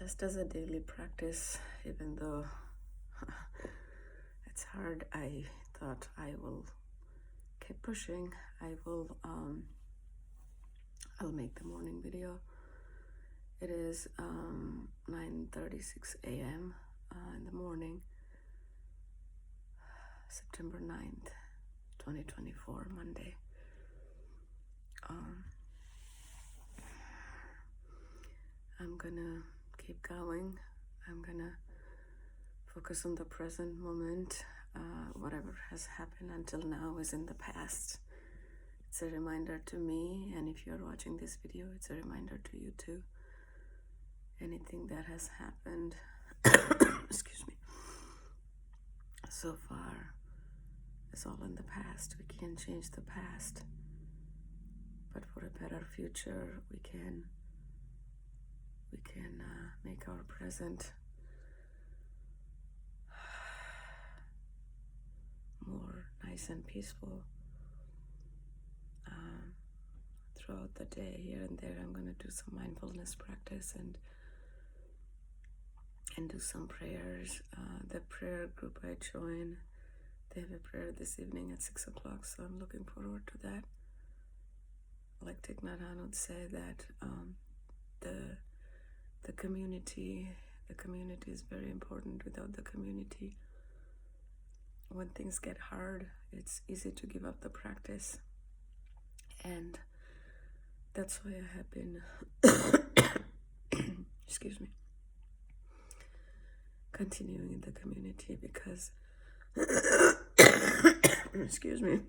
just as a daily practice, even though it's hard, I thought I will keep pushing. I'll make the morning video. It is 9:36 a.m. In the morning, September 9th, 2024, Monday. I'm gonna keep going. I'm gonna focus on the present moment. Whatever has happened until now is in the past. It's a reminder to me, and if you're watching this video, it's a reminder to you too. Anything that has happened, excuse me, so far is all in the past. We can't change the past, but for a better future, we can make our present more nice and peaceful. Throughout the day, here and there, I'm going to do some mindfulness practice and do some prayers. The prayer group I join, they have a prayer this evening at 6 o'clock, so I'm looking forward to that. Like Thich Nhat Hanh would say that the community is very important. Without the community, when things get hard, it's easy to give up the practice. And that's why I have been excuse me, continuing in the community, because excuse me,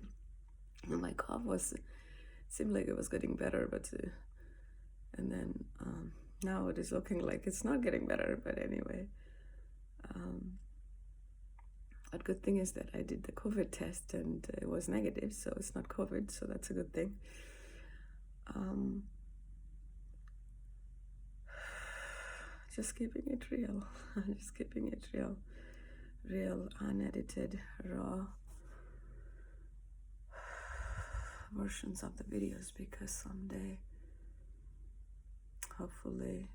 my cough seemed like it was getting better, but and then now it is looking like it's not getting better. But anyway, a good thing is that I did the COVID test and it was negative, so it's not COVID, so that's a good thing. Just keeping it real, just keeping it real, unedited, raw versions of the videos, because someday, hopefully,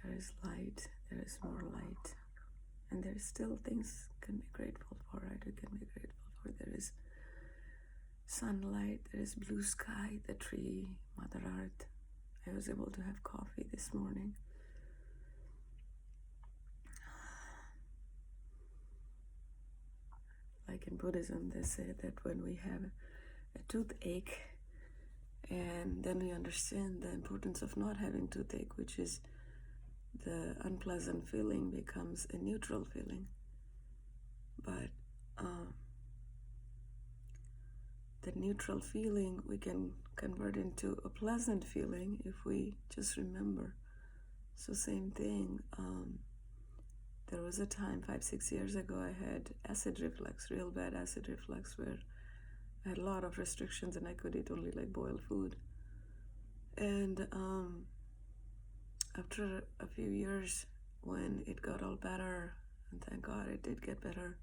there is light, there is more light, and there is still things can be grateful for, right? We can be grateful for. There is sunlight, there is blue sky, the tree, Mother Earth. I was able to have coffee this morning. Like in Buddhism, they say that when we have a toothache, and then we understand the importance of not having toothache, which is the unpleasant feeling becomes a neutral feeling. But the neutral feeling we can convert into a pleasant feeling if we just remember. So same thing, there was a time 5-6 years ago I had acid reflux, real bad acid reflux, where I had a lot of restrictions and I could eat only like boiled food. And after a few years, when it got all better, and thank God it did get better,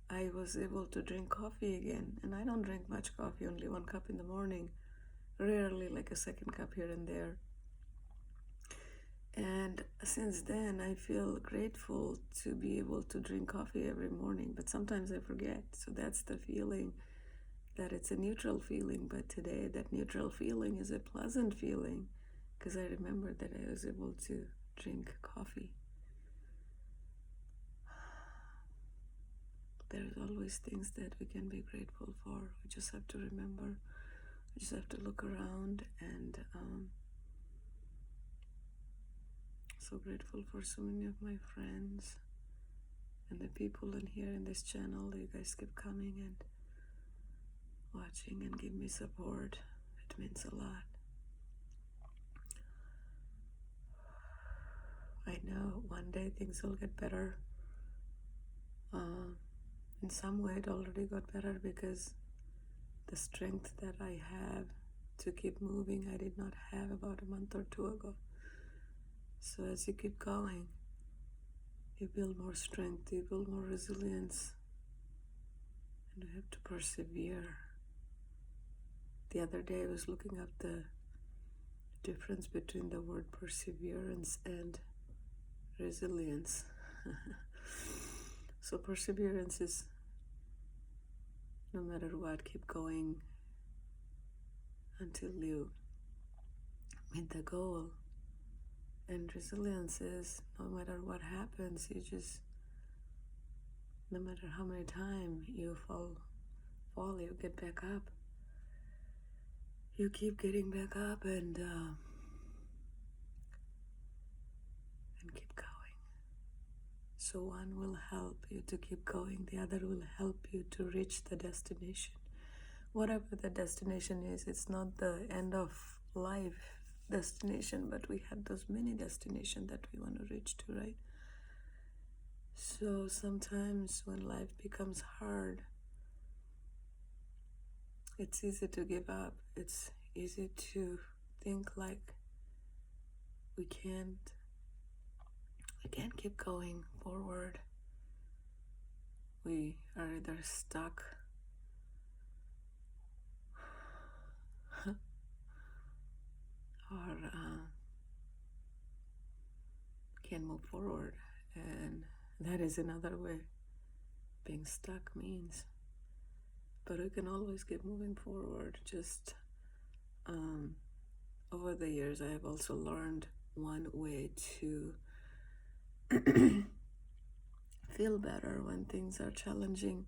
I was able to drink coffee again. And I don't drink much coffee, only 1 cup in the morning, rarely like a second cup here and there. And since then, I feel grateful to be able to drink coffee every morning, but sometimes I forget. So that's the feeling, that it's a neutral feeling, but today that neutral feeling is a pleasant feeling, because I remember that I was able to drink coffee. There's always things that we can be grateful for. We just have to remember. We just have to look around, and so grateful for so many of my friends and the people in here in this channel. You guys keep coming and watching and give me support. It means a lot. I know one day things will get better. In some way it already got better, because the strength that I have to keep moving, I did not have about a month or 2 ago. So as you keep going, you build more strength, you build more resilience, and you have to persevere. The other day I was looking up the difference between the word perseverance and resilience. So perseverance is no matter what, keep going until you meet the goal. And resilience is no matter what happens, no matter how many times you fall, you get back up. You keep getting back up and keep going. So one will help you to keep going, the other will help you to reach the destination. Whatever the destination is, it's not the end of life destination, but we have those many destinations that we want to reach to, right? So sometimes when life becomes hard, it's easy to give up. It's easy to think like we can't keep going forward. We are either stuck or can't move forward. And that is another way being stuck means. But we can always keep moving forward. Just over the years, I have also learned one way to feel better when things are challenging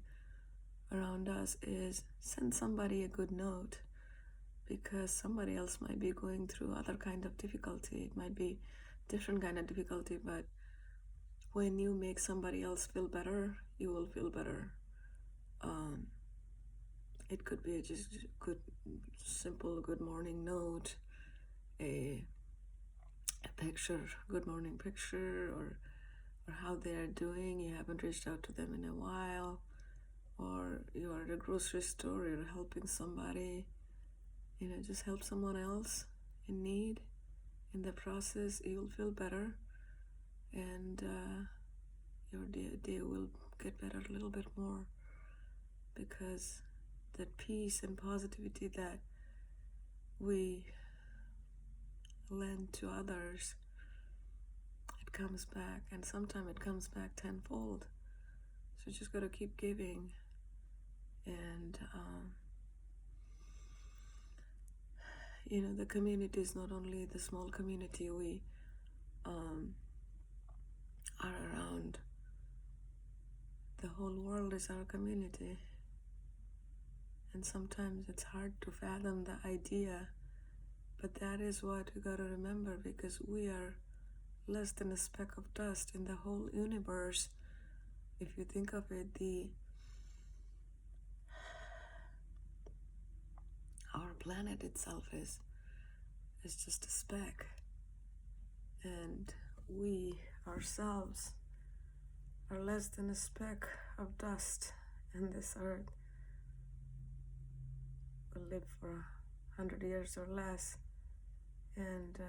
around us is send somebody a good note, because somebody else might be going through other kind of difficulty. It might be different kind of difficulty, but when you make somebody else feel better, you will feel better. It could be just a simple good morning note, a picture, good morning picture, or how they are doing. You haven't reached out to them in a while, or you are at a grocery store, you're helping somebody, just help someone else in need. In the process, you'll feel better, and your day will get better a little bit more, because that peace and positivity that we lend to others, it comes back, and sometimes it comes back tenfold. So you just got to keep giving. And the community is not only the small community we are around. The whole world is our community. And sometimes it's hard to fathom the idea, but that is what we got to remember, because we are less than a speck of dust in the whole universe. If you think of it, our planet itself is just a speck, and we ourselves are less than a speck of dust in this earth. We live for 100 years or less, and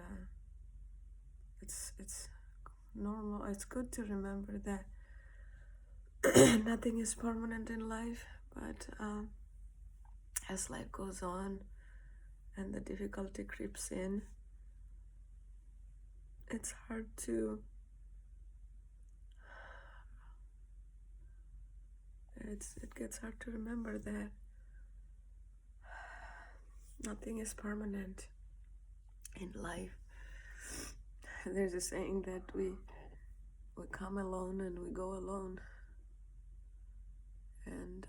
it's normal. It's good to remember that nothing is permanent in life, but as life goes on and the difficulty creeps in, it's hard to it gets hard to remember that nothing is permanent in life. There's a saying that we come alone and we go alone, and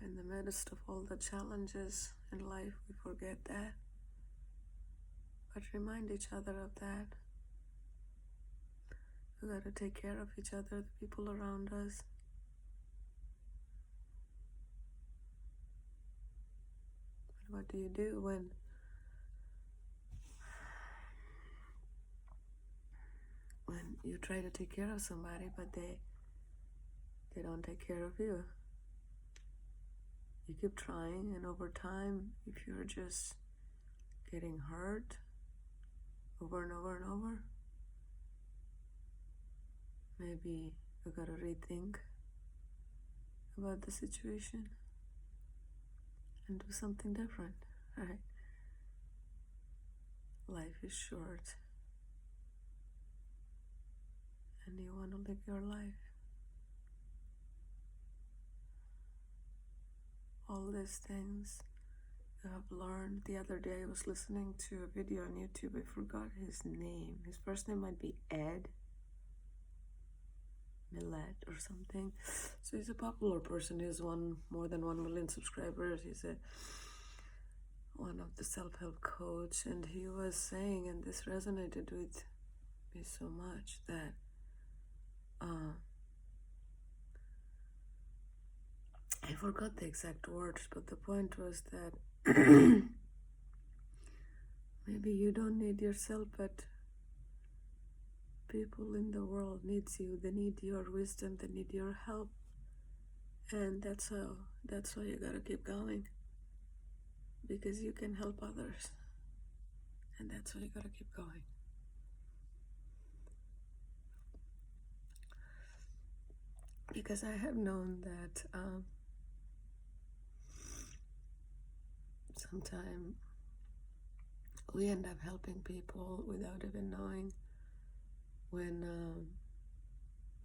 in the midst of all the challenges in life, we forget that. But remind each other of that. We got to take care of each other, the people around us. But what do you do when you try to take care of somebody, but they don't take care of you? You keep trying, and over time, if you're just getting hurt over and over and over, maybe you gotta rethink about the situation. and do something different, right? Life is short, and you want to live your life. All these things you have learned. The other day I was listening to a video on YouTube. I forgot his name. His first name might be Ed Millet or something. So he's a popular person. He has more than 1 million subscribers. He's one of the self-help coach, and he was saying, and this resonated with me so much, that I forgot the exact words, but the point was that maybe you don't need yourself, but people in the world needs you. They need your wisdom, they need your help, and that's why you gotta keep going, because you can help others, and that's why you gotta keep going. Because I have known that sometimes we end up helping people without even knowing. When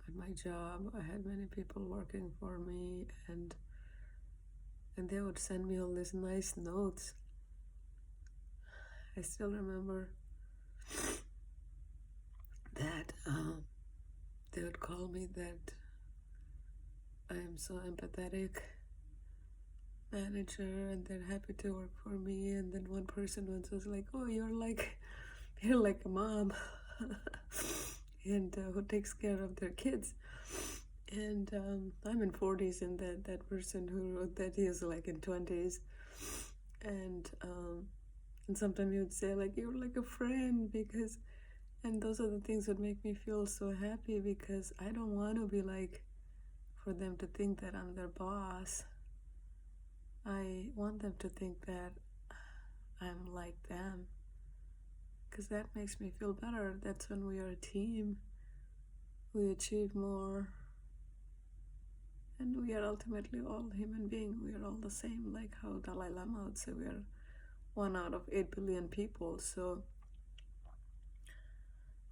at my job, I had many people working for me, and they would send me all these nice notes. I still remember that they would call me that I am so empathetic manager, and they're happy to work for me. And then one person once was like, "Oh, you're like a mom," and who takes care of their kids. And I'm in 40s, and that person who wrote that, he is like in 20s, and sometimes he would say like, "You're like a friend," because, and those are the things that make me feel so happy, because I don't want to be like, for them to think that I'm their boss. I want them to think that I'm like them, because that makes me feel better. That's when we are a team, we achieve more, and we are ultimately all human beings. We are all the same, like how Dalai Lama would say we are 1 out of 8 billion people, so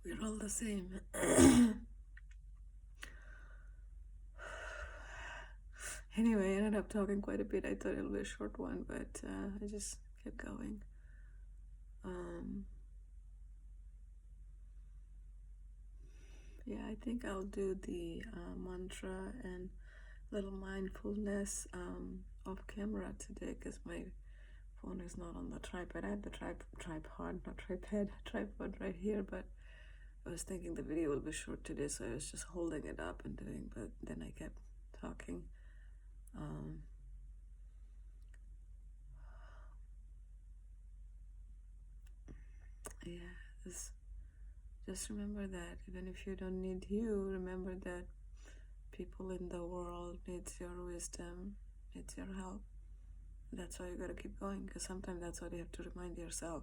we're all the same. Anyway, I ended up talking quite a bit. I thought it'll be a short one, but I just kept going. Yeah, I think I'll do the mantra and little mindfulness off camera today, because my phone is not on the tripod. I had the tripod right here, but I was thinking the video will be short today, so I was just holding it up and doing, but then I kept talking. Yeah, just remember that even if you don't need you, remember that people in the world needs your wisdom, needs your help. That's why you gotta keep going, because sometimes that's what you have to remind yourself.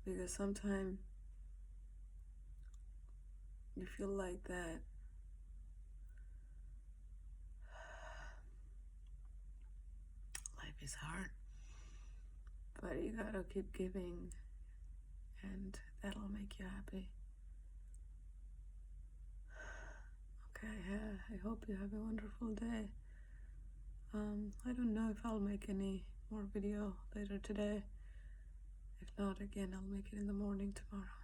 Because sometimes you feel like that life is hard, but you gotta keep giving, and that'll make you happy. Okay, I hope you have a wonderful day. I don't know if I'll make any more video later today. If not, again, I'll make it in the morning tomorrow.